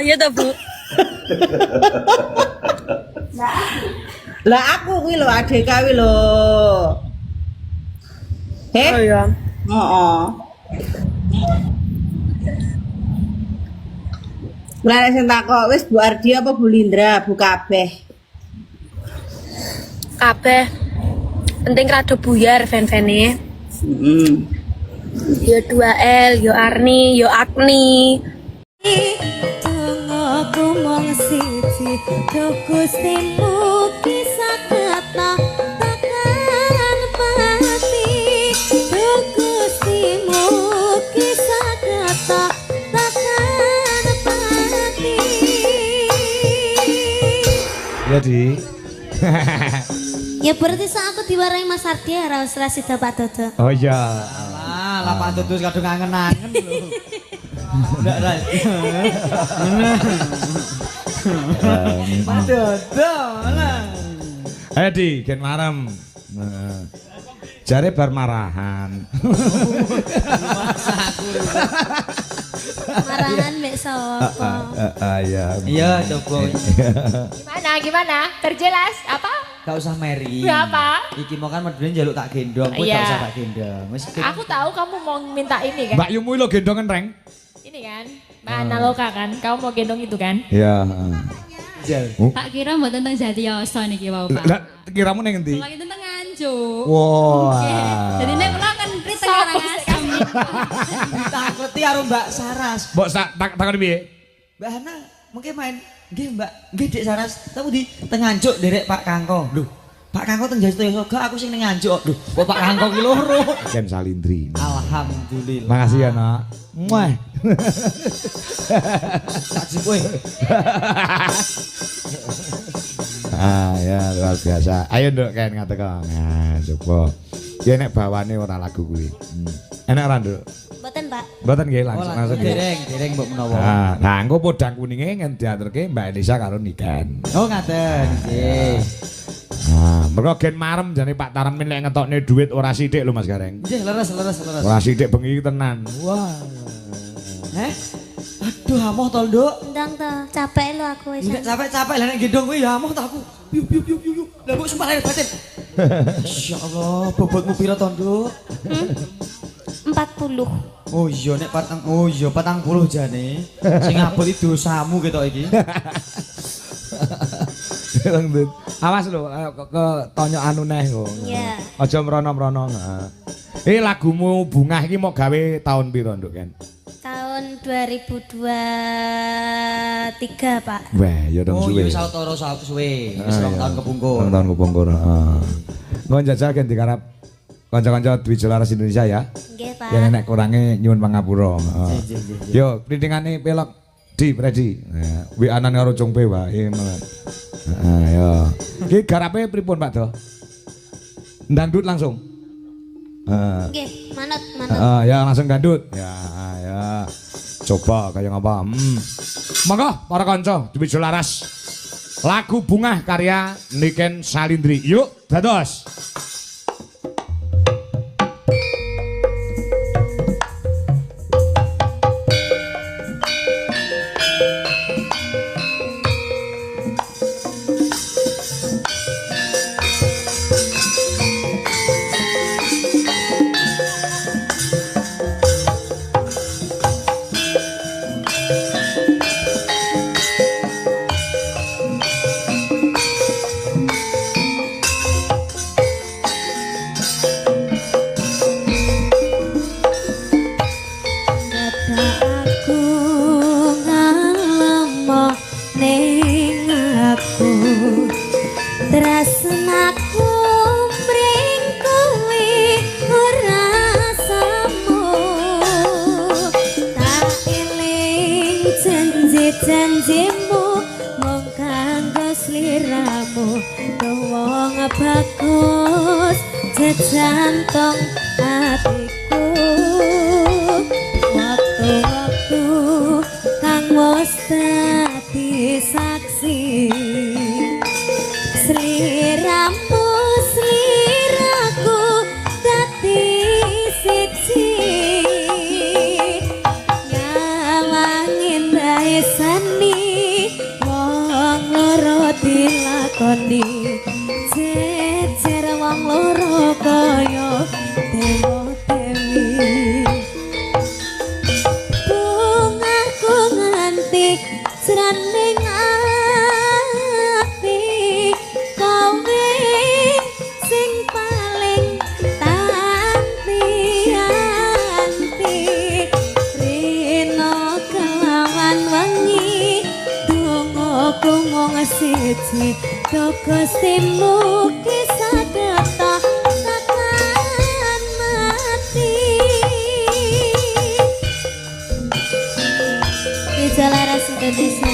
ya toh Bu. Lah aku kuwi lho adek kuwi lho. Oh ya. Heeh. Lah sing takok wis Bu Ardi apa Bu Lindra, Bu kabeh. Kabeh. Penting rada buyar fan-fane. Heeh. Yo 2L, yo Arni, yo Agni. Aku mong siji Gustimu kisah kata takkan mati Gustimu kisah kata takkan mati. Ya di. Ya berarti saat aku diwarai Mas Ardi harus rasi dapat dodo. Oh iya. Ah, lapan tutus kadung angen-angen lho. Ndak ra. Dodo lah. Ayo di, gen marem. Jare bar marahan. Marahan mek sapa? Iya. Iya, coba. Gimana? Terjelas apa? Gak usah Mary. Apa? Iki mau kan medune njaluk tak gendong, kowe Iya. gak usah tak gendong. Wis Aku tahu kamu mau minta ini kan? Mbak Yumu lo gendongan reng. Ini kan? Mbak Analoka kan? Kamu mau gendong itu kan? Iya. jel. Pak kira mboten teng Jatiyoso niki wau Pak. Lah kiramu ning endi? Kula kinten teng Nganjuk. Wah. Jadi nek kula kan pri teng Karangasem. Takuti karo Mbak Saras. Mbok takon piye? Mbak Hana mungkin main. Nggih Mbak, nggih Dik Saras. Tahu di teng Nganjuk derek Pak Kangko. Lho, Pak Kangko teng Jatiyoso gak aku sing ning Nganjuk. Lho, kok Pak Kangko ki loro. Ken Salindri. Alhamdulillah. Makasih ya, Nak. Muah. Saji kowe. Ya luar biasa. Ayo Nduk Ken ngateko. Nah, coba. Ya nek bawane ora lagu kuwi. Enak ora Nduk? Mboten, Pak. Mboten nggih langsung. Dereng mbok menawa. Nah, engko podang kuninge ngen diaturke Mbak Elisa karo Niken. Oh ngaten, nggih. Nah, mergo gen marem jane Pak Tarmin lek ngetokne duit ora sithik lho Mas Gareng. Nggih, leres. Ora sithik bengi tenan. Wah. Aduh, amoh to, Nduk. Ndang to, capek lho aku wis. Enggak capek-capek lah nek gendong kuwi ya amoh ta aku. Yuk. Lah mbok sumpah lahir batin. Insyaallah, bobotmu pira to, Nduk? 40. Oh iya nek 40 jane. Sing abot iki dosamu ketok iki. Awas lho ke tonyo anu neh kok. Iya. Aja mrono-mrono. Lagumu Bungah iki mau gawe tahun piro Nduk Ken? Tahun 2023, Pak. Wah, ya dong Oh suwe. iya sautara suwe. Wis 2 tahun kepungkur. 2 tahun kepungkur, heeh. Nggon jajal Ken dikarep kanca-kanca Dwi Jelaras Indonesia ya. Nggih, Pak. Ya nek kurange nyuwun pangapura. Nggih. Yo, printingane pelok di Predi. Wi anan karo Cungpe wae. Heeh, yo. Iki garape pripun Pak Do? Ndangdut langsung. Nggih, manut. Ya langsung gandut. Ya. Coba kaya ngapa? Monggo para kanca Dwi Jelaras. Lagu Bungah karya Niken Salindri. Yuk, dados. Aku ngalemo ning aku tresnaku mring kowe ora samu tak eling janji-janjimu mung kanggo sliramu wong bagus jejantong atiku waktu kang wis dadi saksi sliramu sliraku dadi siji ngawang indah sani Gustimu kisah getah takkan mati. Ijal Laras Indonesia.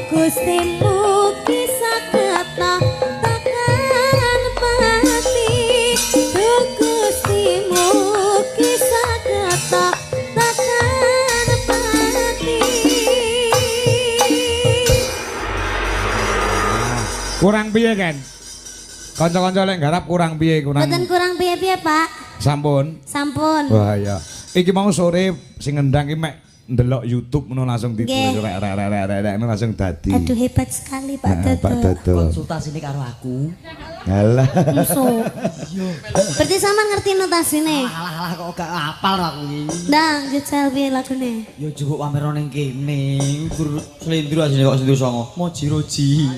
Gustimu kisah kata takkan mati. Gustimu kisah kata takkan mati. Kurang piye kan? Kanca-kanca lek garap kurang piye kurang. Mboten kurang piye-piye, Pak. Sampun. Sampun. Wah ya. Iki mau sore sing ngendang iki mek ndelok YouTube ngono langsung ditulis rek langsung dadi. Aduh hebat sekali Pak Dodo. Pak Dodo. Konsultasine karo aku. Halah. Musuh. Berarti sama ngerti notasine. Alah kok gak apal aku iki. Ndang jajal piye lagune? Ya cukup pamer ning kene. Gur slendro asine kok sendu songo. Moji-roji.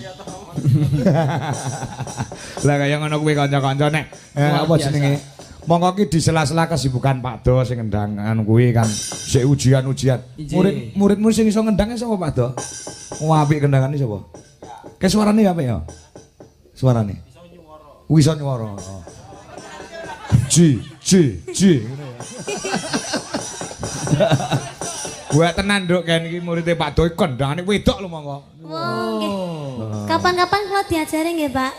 Lah kaya ngono kuwi kanca-kanca nek apa jenenge? Monggo ki di sela-sela kesibukan Pak Do sing ngendang anu kuwi kan sik ujian-ujian. Murid-muridmu sing iso ngendang sapa Pak Do? Apik kendangane sapa? Ke suarane apik ya? Suarane. Iso nyuwara. Ji ngono ya. Buat tenan Nduk kan iki muridé Pak Do kendangane wedok lho monggo. Wah, nggih. Kapan-kapan kula diajari nggih, Pak.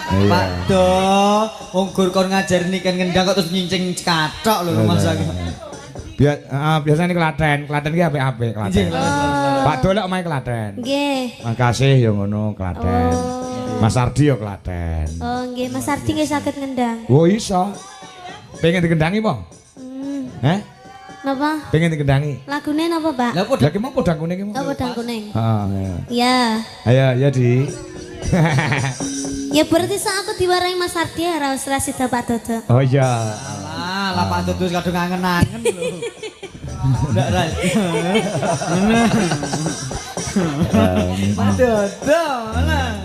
Pak Do, wong gur kon ngajari nih kan ngendang kok terus nyincing cekathok lho Mas aku. Biasanya Klaten ki apik-apik Klaten. Pak Do lek omahe Klaten. Nggih. Makasih ya ngono Klaten. Mas Ardi ya Klaten. Oh, nggih, Mas Ardi nggih saged ngendang. Oh iso. Pengen dikendangi apa? Heh? Napa? Pengen dikendangi. Lagune napa, Pak? Lah ki mau podang kuning ki mau. Oh, podang kuning. Heeh, Ya. Ayo ya Di. Ya berarti saat aku diwarai Mas Ardi ora usah sida Pak Dodo. Oh iya. Lah Pak Dodo kadung ngangen-angen lho. Ndak ra. Pak Dodo lah.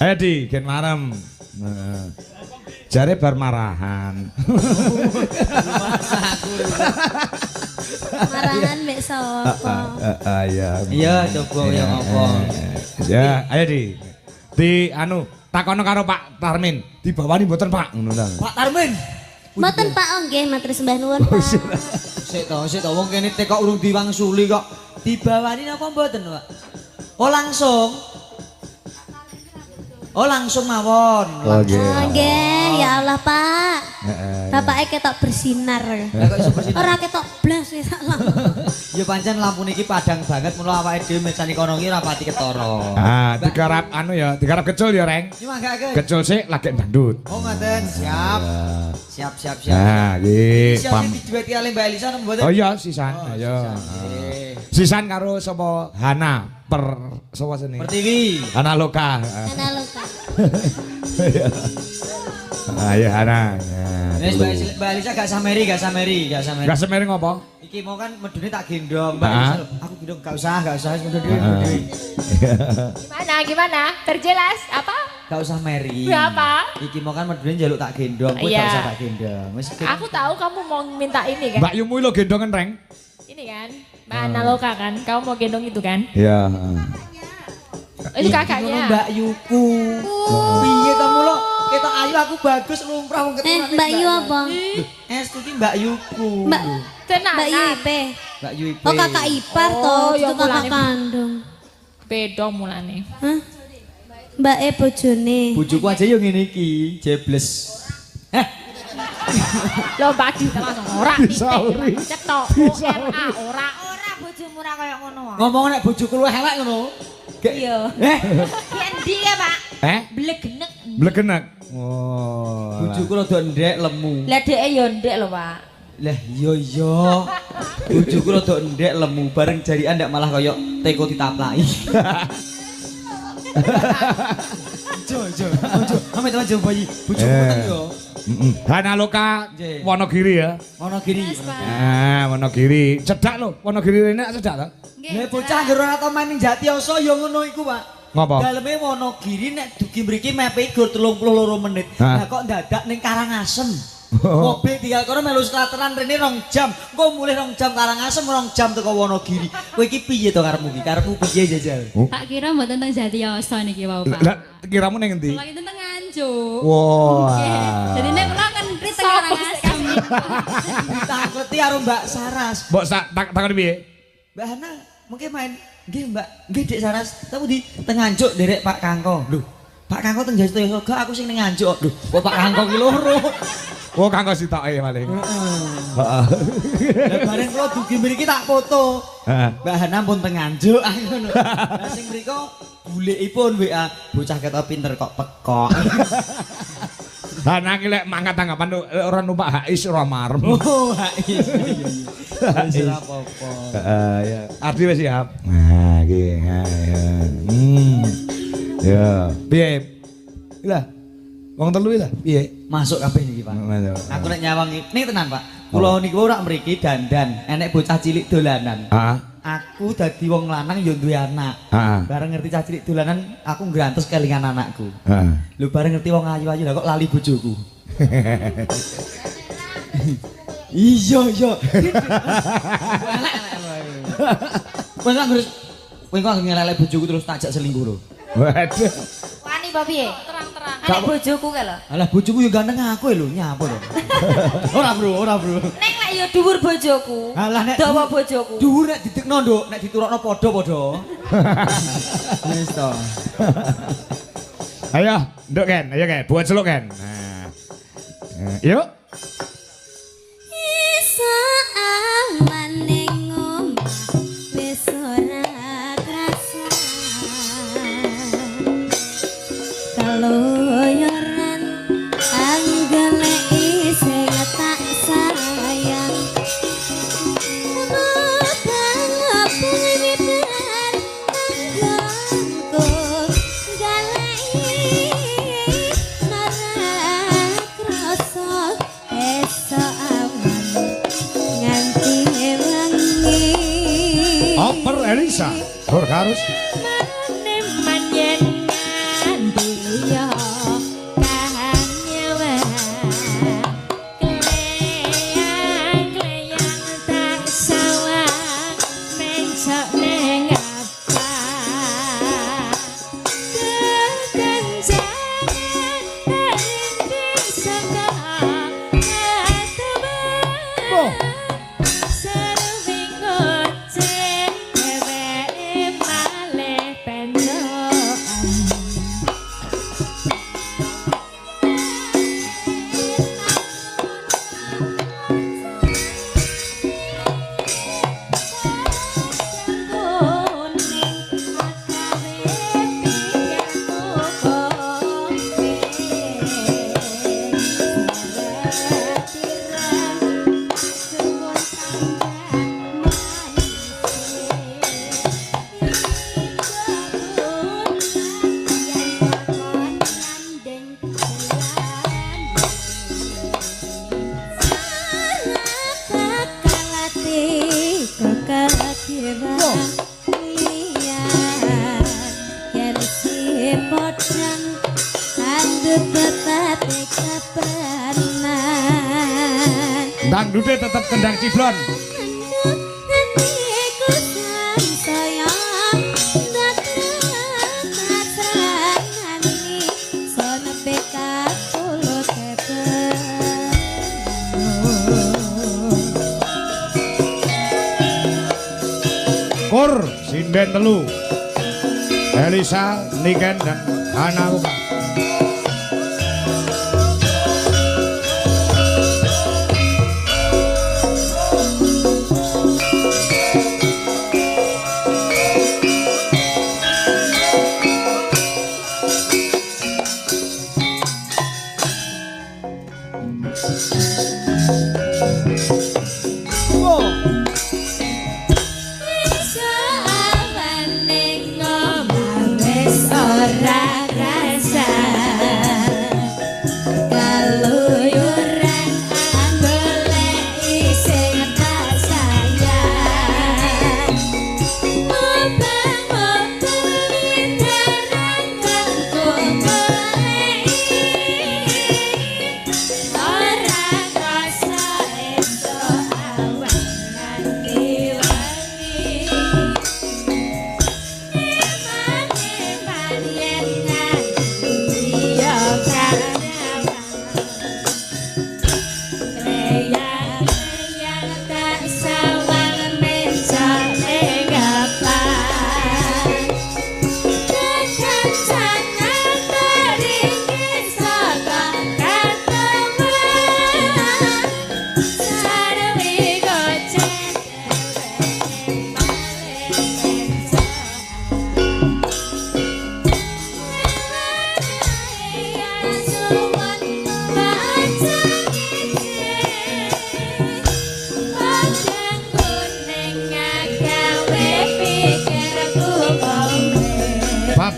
Ayo Di, gen marem. Jare bar marahan. Marahan mek sapa? Iya, coba ya apa. Ya, ayo Di anu takono karo Pak Tarmin, dibawani mboten Pak ngono ta. Pak Tarmin. Mboten Pak, oh nggih matur sembah nuwun Pak. Sik to wong kene teko urung diwangsuli kok Dibawani napa mboten, Pak? Oh langsung. Oh langsung mawon. Oke. Nggih, ya Allah, Pak. Bapake ketok bersinar. Lah kok iso bersinar? Ora ketok blas wis sak lampu. Ya pancen lampu niki padang banget mula awake dhewe mesani kono iki ora pati ketara. Ah, digarap anu ya, digarap kecil ya, Reng. Iki manggake. Kecil sih lagi dangdut. Oh ngoten, siap. Siap. Nah, iki Siap didueti kali Mbak Elisa napa mboten? Oh iya, sisan. Ayo. Sisan karo sapa Hana sapa sini? Pertiwi. Hana Loka. Analog. Ayo Hana. Wis Mbak Elisa gak sameri. Gak semering apa? Iki mau kan medune tak gendong, Mbak Elisa. Aku gendong gak usah wis medune dhewe. Gimana? Terjelas? Apa? Gak usah meri. Apa? Iki mau kan medune njaluk tak gendong, kowe Iya. gak usah tak gendong. Wis Aku tahu kamu mau minta ini kan? Mbak Yumu lo gendongan, Reng. Ini kan? Mbak Analoka kan? Kamu mau gendong itu kan? Iya. Itu kakaknya. Mbak Yuku. Piye to mulo? Ketok ayu aku bagus lumrah wong keturunane. Mbak Yu apa? Estu ki Mbak Yuku. Mbak Tenan. Mbak Yu IP. Mbak Yu IP. Oh kakak ipar Oh, toh, ya itu kakak mulane. kandung. Beda mulane. Hah? Mbak E bojone. Bojoku aja yo ngene iki, jebles. Lo badi langsung ora Disauri. cetok ORA ora bojomu ora kaya ngono wae. Ngomong nek bojoku luwih elek ngono. Iya. Ki endi ya, Pak? Blegenek. Blegenek. Oh. Bojoku rada ndek lemu. Lah dheke ya ndek lho, Pak. Lah iya. Bojoku rada ndek lemu bareng jarian ndak malah kaya teko ditaplaki. Jo. Amit aja bayi. Bojoku ten yo. Hana Loka Nggih. Wonogiri ya. Wonogiri. Wonogiri. Cedak lho, Wonogiri rene cedak to? Nek bocah anggere ora tau main ning Jatiyoso ya ngono iku, Pak. Ngapa? Daleme Wonogiri nek dugi mriki mepe gur 32 menit. Hah? Lah kok dadak ning Karangasem. Mobil tinggal kono melu slateran rene 2 jam. Engko mulih 2 jam Karangasem 2 jam teko Wonogiri. Kowe iki piye to karepmu iki? Karepmu piye jajal? Tak kira mboten teng Jatiyoso niki wae, Pak. Lah kiramu ning endi? Kula iki teng Nganjuk. Wah. Jadi nek kula kan pri teng Karangasem. Takuti karo Mbak Saras. Mbok takon piye? Mbak Hana, mungkin main nggih Mbak, nggih Dek Saras. Tapi di teng Nganjuk derek Pak Kangko. Lho, Pak Kangko teng Jatiyoso gak aku sing ning Nganjuk. Lho, kok Pak Kangko ki loro. Oh, kanggo sitoke maling. Lah bareng kula dugi mriki tak foto. Mbak Hana pun teng Nganjuk ngono. Lah sing mriko bulikipun WA, bocah ketok pinter kok pekok. Hana ki lek mangkat tanggapan ora numpak HIS ora marem. Oh, iya. Wis ora apa-apa. Ya. Ardi wis siap. Nah, iki. Ya. Piye? Lah. Wong telu lah, piye? Masuk kabeh niki, Pak. Aku nek nyawang ning tenan, Pak. Kula niku ora mriki dandan, enek bocah cilik dolanan. Heeh. Aku dadi wong lanang ya duwe anak. Heeh. Bareng ngerti cah cilik dolanan, aku ngrantes kelingan anakku. Heeh. Lho bareng ngerti wong ayu-ayu lah kok lali bojoku. Iya. Kowe kok ngelelek bojoku terus takjak selingkuh lho. Waduh. Wani apa piye? Terang-terang. Anek bojoku ke lho. Alah bojoku yo ganteng aku lho, nyapa lho. Ora, Bro. Nek lek ya dhuwur bojoku. Alah nek dawa bojoku. dhuwur nek didekno, Nduk, nek diturokno padha-padha. Wis to. Ayo, nduk Ken, ayo Ken, buat celuk Ken. Nah. Yuk. Iso awan ning omah wis ora krasa. Kaloyoran anggele isih tak sayang. Oper Elisa, Borkarus. sebab keprenan Dangdute tetep kendang ciblon. Kur sinden telu Elisa, Niken dan Hana Luka.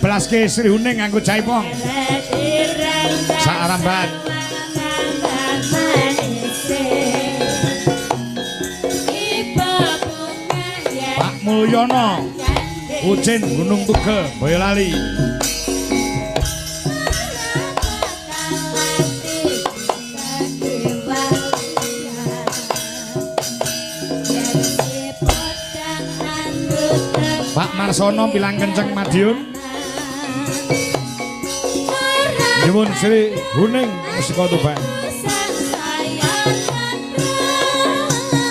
Belaske Sri Huning nganggo jaipong Saaramban Pak Mulyono Ucin Gunung Tuge Boyolali Pak Marsono Pilang Kenceng Madiun Nyuwun Sri Huning Musika Tuban.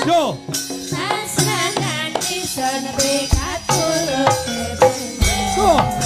Yo. Go.